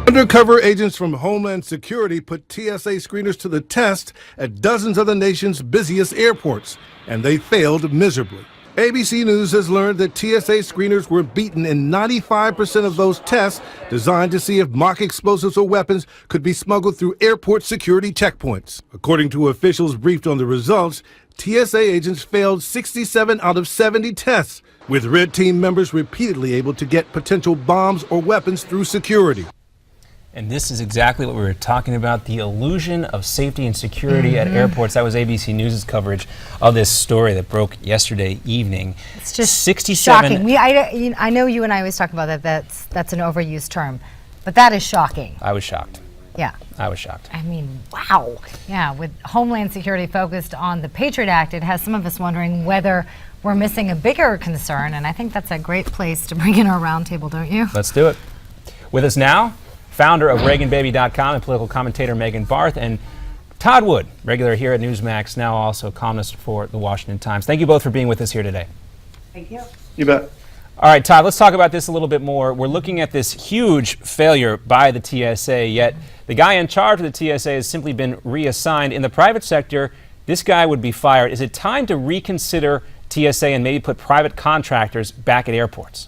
Undercover agents from Homeland Security put TSA screeners to the test at dozens of the nation's busiest airports, and they failed miserably. ABC News has learned that TSA screeners were beaten in 95% of those tests designed to see if mock explosives or weapons could be smuggled through airport security checkpoints. According to officials briefed on the results, TSA agents failed 67 out of 70 tests, with Red Team members repeatedly able to get potential bombs or weapons through security. And this is exactly what we were talking about, the illusion of safety and security at airports. That was ABC News' coverage of this story that broke yesterday evening. It's just 67 shocking. I know you and I always talk about that. That's an overused term, but that is shocking. I was shocked. Yeah. I was shocked. I mean, wow. Yeah, with Homeland Security focused on the Patriot Act, it has some of us wondering whether we're missing a bigger concern, and I think that's a great place to bring in our roundtable, don't you? Let's do it. With us now, founder of ReaganBaby.com and political commentator Megan Barth, and Todd Wood, regular here at Newsmax Now, also columnist for the Washington Times. Thank you both for being with us here today. Thank you. You bet. All right, Todd, let's talk about this a little bit more. We're looking at this huge failure by the TSA, yet the guy in charge of the TSA has simply been reassigned. In the private sector, this guy would be fired. Is it time to reconsider TSA and maybe put private contractors back at airports?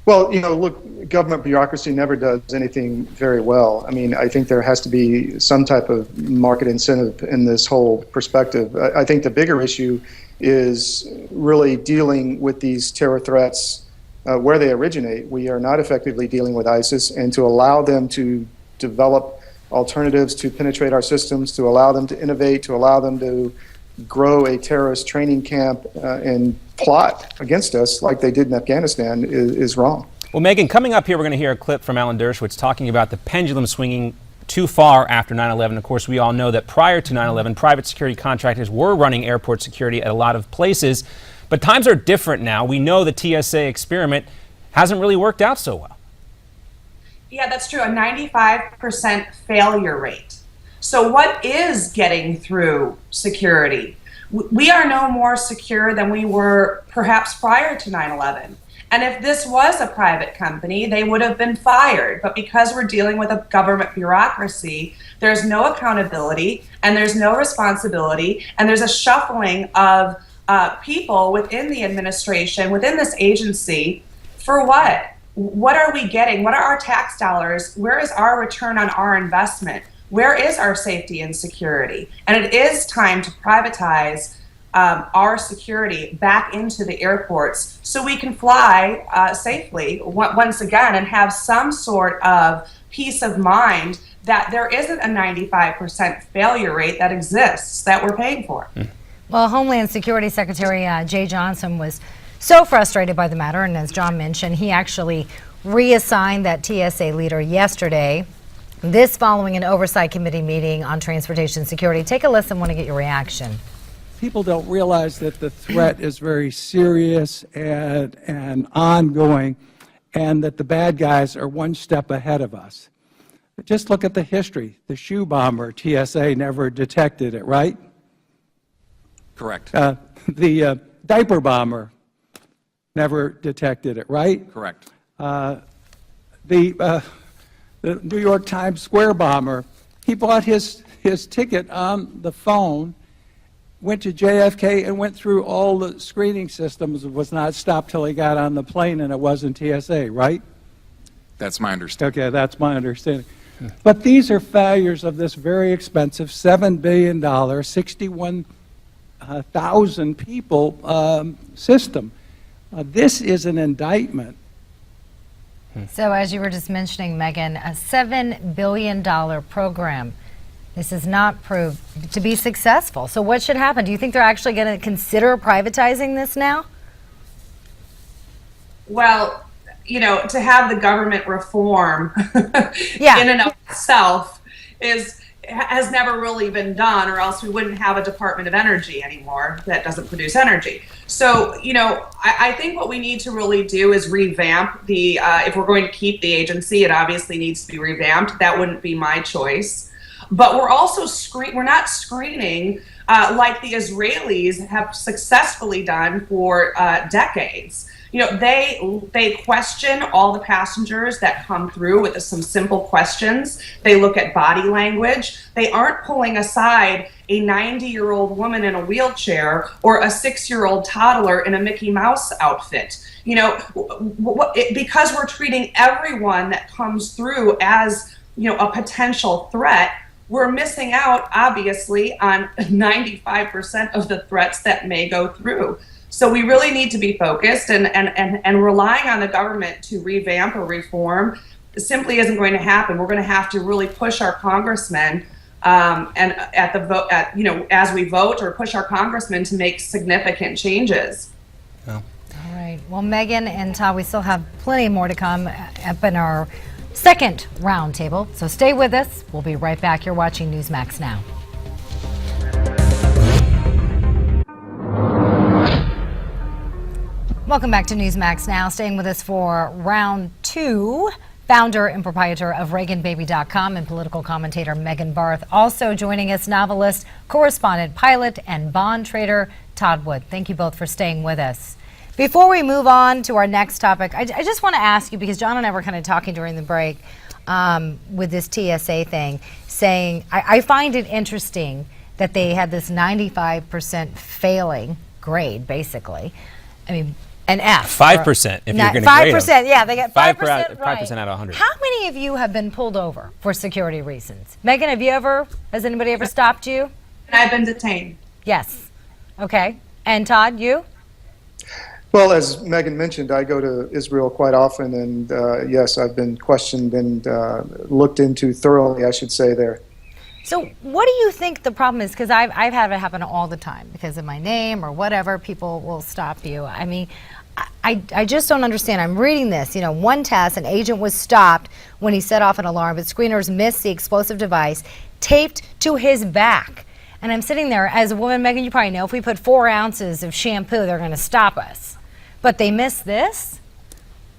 Well, look, government bureaucracy never does anything very well. I mean, I think there has to be some type of market incentive in this whole perspective. I think the bigger issue is really dealing with these terror threats where they originate. We are not effectively dealing with ISIS, and to allow them to develop alternatives to penetrate our systems, to allow them to innovate, to allow them to grow a terrorist training camp and plot against us like they did in Afghanistan is wrong. Well, Megan, coming up here, we're going to hear a clip from Alan Dershowitz talking about the pendulum swinging too far after 9/11. Of course, we all know that prior to 9/11, private security contractors were running airport security at a lot of places. But times are different now. We know the TSA experiment hasn't really worked out so well. Yeah, that's true. A 95% failure rate. So what is getting through security? We are no more secure than we were perhaps prior to 9/11. And if this was a private company, they would have been fired. But because we're dealing with a government bureaucracy, there's no accountability and there's no responsibility, and there's a shuffling of people within the administration, within this agency, for what? What are we getting? What are our tax dollars? Where is our return on our investment? Where is our safety and security? And it is time to privatize our security back into the airports so we can fly safely once again and have some sort of peace of mind that there isn't a 95% failure rate that exists that we're paying for. Well, Homeland Security Secretary Jay Johnson was so frustrated by the matter, and as John mentioned, he actually reassigned that TSA leader yesterday. This following an oversight committee meeting on transportation security. Take a listen, want to get your reaction. People don't realize that the threat is very serious and ongoing, and that the bad guys are one step ahead of us. But just look at the history. The shoe bomber, TSA never detected it, right? Correct. The diaper bomber never detected it, right? Correct. The New York Times Square bomber, he bought his ticket on the phone, went to JFK and went through all the screening systems, was not stopped till he got on the plane, and it wasn't TSA, right? That's my understanding. Okay, that's my understanding. But these are failures of this very expensive $7 billion, 61,000 people system. This is an indictment. So as you were just mentioning, Megan, a $7 billion program. This has not proved to be successful. So what should happen? Do you think they're actually going to consider privatizing this now? Well, to have the government reform Yeah. in and of itself has never really been done, or else we wouldn't have a Department of Energy anymore that doesn't produce energy. So, I think what we need to really do is revamp if we're going to keep the agency, it obviously needs to be revamped. That wouldn't be my choice. But we're also we're not screening like the Israelis have successfully done for decades. You know, they question all the passengers that come through with some simple questions. They look at body language. They aren't pulling aside a 90-year-old woman in a wheelchair or a 6-year-old toddler in a Mickey Mouse outfit. You know, because we're treating everyone that comes through as, you know, a potential threat, we're missing out, obviously, on 95% of the threats that may go through. So we really need to be focused, and relying on the government to revamp or reform simply isn't going to happen. We're going to have to really push our congressmen and at the vote, you know, as we vote, or push our congressmen to make significant changes. Oh. All right. Well, Megan and Todd, we still have plenty more to come up in our second roundtable. So stay with us. We'll be right back. You're watching Newsmax Now. Welcome back to Newsmax Now. Staying with us for round two, founder and proprietor of ReaganBaby.com and political commentator Megan Barth. Also joining us, novelist, correspondent, pilot, and bond trader Todd Wood. Thank you both for staying with us. Before we move on to our next topic, I just want to ask you, because John and I were kind of talking during the break with this TSA thing, saying I find it interesting that they had this 95% failing grade, basically. I mean, an F. 5% if you're going to grade them. 5%, yeah, they get 5% right. 5% out of 100. How many of you have been pulled over for security reasons? Megan, has anybody ever stopped you? I've been detained. Yes. Okay. And Todd, you? Well, as Megan mentioned, I go to Israel quite often, and yes, I've been questioned and looked into thoroughly, I should say, there. So what do you think the problem is? Because I've had it happen all the time because of my name or whatever. People will stop you. I mean, I just don't understand. I'm reading this. You know, one test, an agent was stopped when he set off an alarm, but screeners missed the explosive device taped to his back. And I'm sitting there as a woman, Megan, you probably know, if we put 4 ounces of shampoo, they're going to stop us. But they missed this?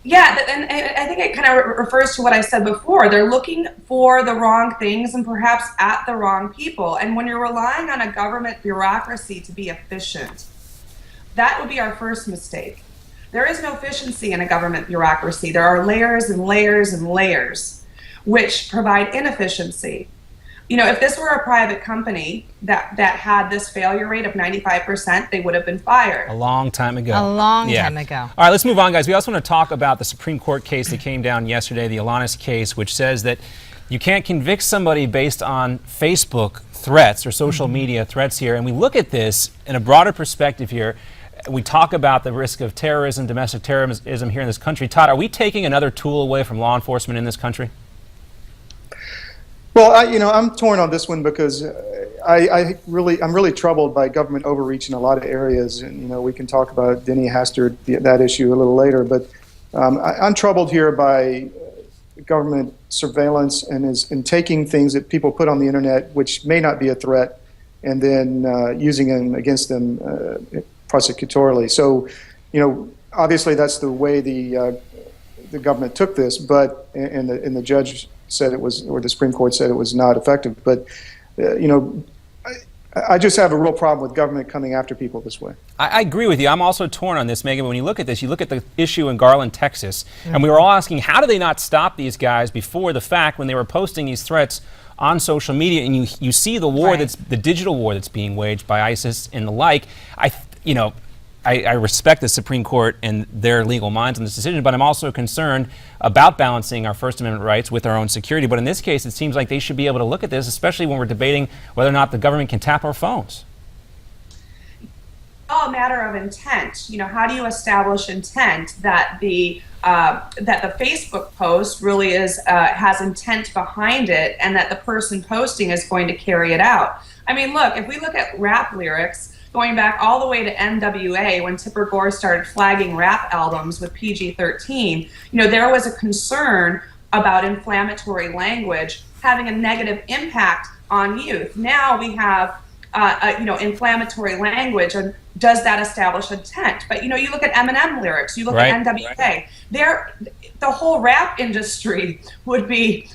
Yeah, and I think it kind of refers to what I said before. They're looking for the wrong things and perhaps at the wrong people. And when you're relying on a government bureaucracy to be efficient, that would be our first mistake. There is no efficiency in a government bureaucracy. There are layers and layers and layers which provide inefficiency. You know, if this were a private company that had this failure rate of 95%, they would have been fired. A long time ago. A long time ago. All right, let's move on, guys. We also want to talk about the Supreme Court case that came down yesterday, the Alanis case, which says that you can't convict somebody based on Facebook threats or social media threats here. And we look at this in a broader perspective here. We talk about the risk of terrorism, domestic terrorism here in this country. Todd, are we taking another tool away from law enforcement in this country? Well, I'm torn on this one because I'm really troubled by government overreach in a lot of areas, and we can talk about Denny Hastert, that issue, a little later. But I'm troubled here by government surveillance and taking things that people put on the internet, which may not be a threat, and then using them against them prosecutorially. So, obviously that's the way the government took this, but and the judge said it was, or the Supreme Court said it was not effective. But, I just have a real problem with government coming after people this way. I agree with you. I'm also torn on this, Megan. When you look at this, you look at the issue in Garland, Texas, and we were all asking, how do they not stop these guys before the fact when they were posting these threats on social media? And you see the war that's the digital war that's being waged by ISIS and the like. I respect the Supreme Court and their legal minds on this decision, but I'm also concerned about balancing our First Amendment rights with our own security. But in this case, it seems like they should be able to look at this, especially when we're debating whether or not the government can tap our phones. All a matter of intent. How do you establish intent that the Facebook post really has intent behind it, and that the person posting is going to carry it out? I mean, look, if we look at rap lyrics, going back all the way to NWA, when Tipper Gore started flagging rap albums with PG-13, there was a concern about inflammatory language having a negative impact on youth. Now we have, inflammatory language, and does that establish intent? But you look at Eminem lyrics, you look at NWA, the whole rap industry would be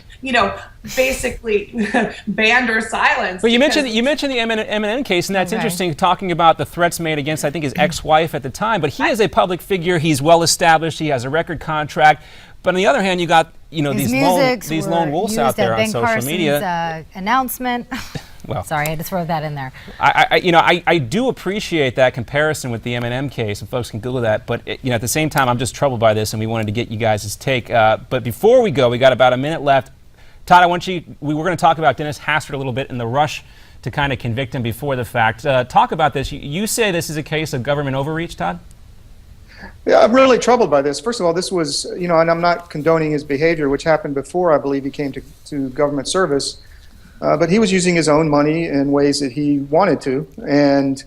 basically banned or silenced. But you mentioned the M&M case, and that's interesting, talking about the threats made against, I think, his ex-wife at the time. But he is a public figure. He's well established. He has a record contract. But on the other hand, you got these lone wolves out there on social media. Announcement. Well, sorry, I had to throw that in there. I do appreciate that comparison with the M&M case, and folks can Google that. But at the same time, I'm just troubled by this, and we wanted to get you guys' take. But before we go, we got about a minute left. Todd, we were going to talk about Dennis Hastert a little bit in the rush to kind of convict him before the fact. Talk about this. You say this is a case of government overreach, Todd? Yeah, I'm really troubled by this. First of all, this was, and I'm not condoning his behavior, which happened before I believe he came to government service. But he was using his own money in ways that he wanted to, and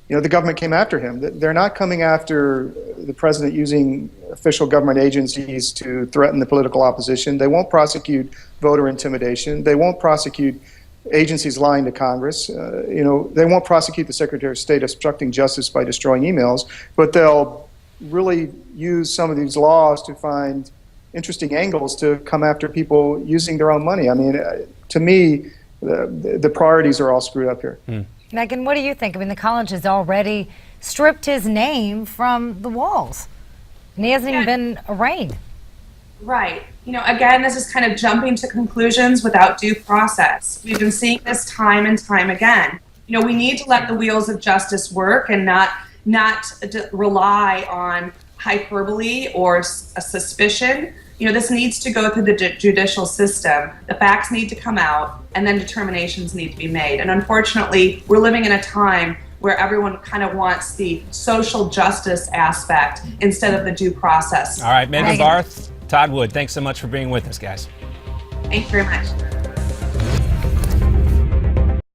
the government came after him. They're not coming after the president using official government agencies to threaten the political opposition. They won't prosecute voter intimidation. They won't prosecute agencies lying to Congress. They won't prosecute the Secretary of State obstructing justice by destroying emails, but they'll really use some of these laws to find interesting angles to come after people using their own money. I mean, to me, the priorities are all screwed up here. Megan, what do you think? I mean, the college has already stripped his name from the walls, and he hasn't even been arraigned. Right. Again, this is kind of jumping to conclusions without due process. We've been seeing this time and time again. We need to let the wheels of justice work and not rely on hyperbole or a suspicion. This needs to go through the judicial system. The facts need to come out, and then determinations need to be made. And unfortunately, we're living in a time where everyone kind of wants the social justice aspect instead of the due process. All right, Megan Barth, Todd Wood, thanks so much for being with us, guys. Thank you very much.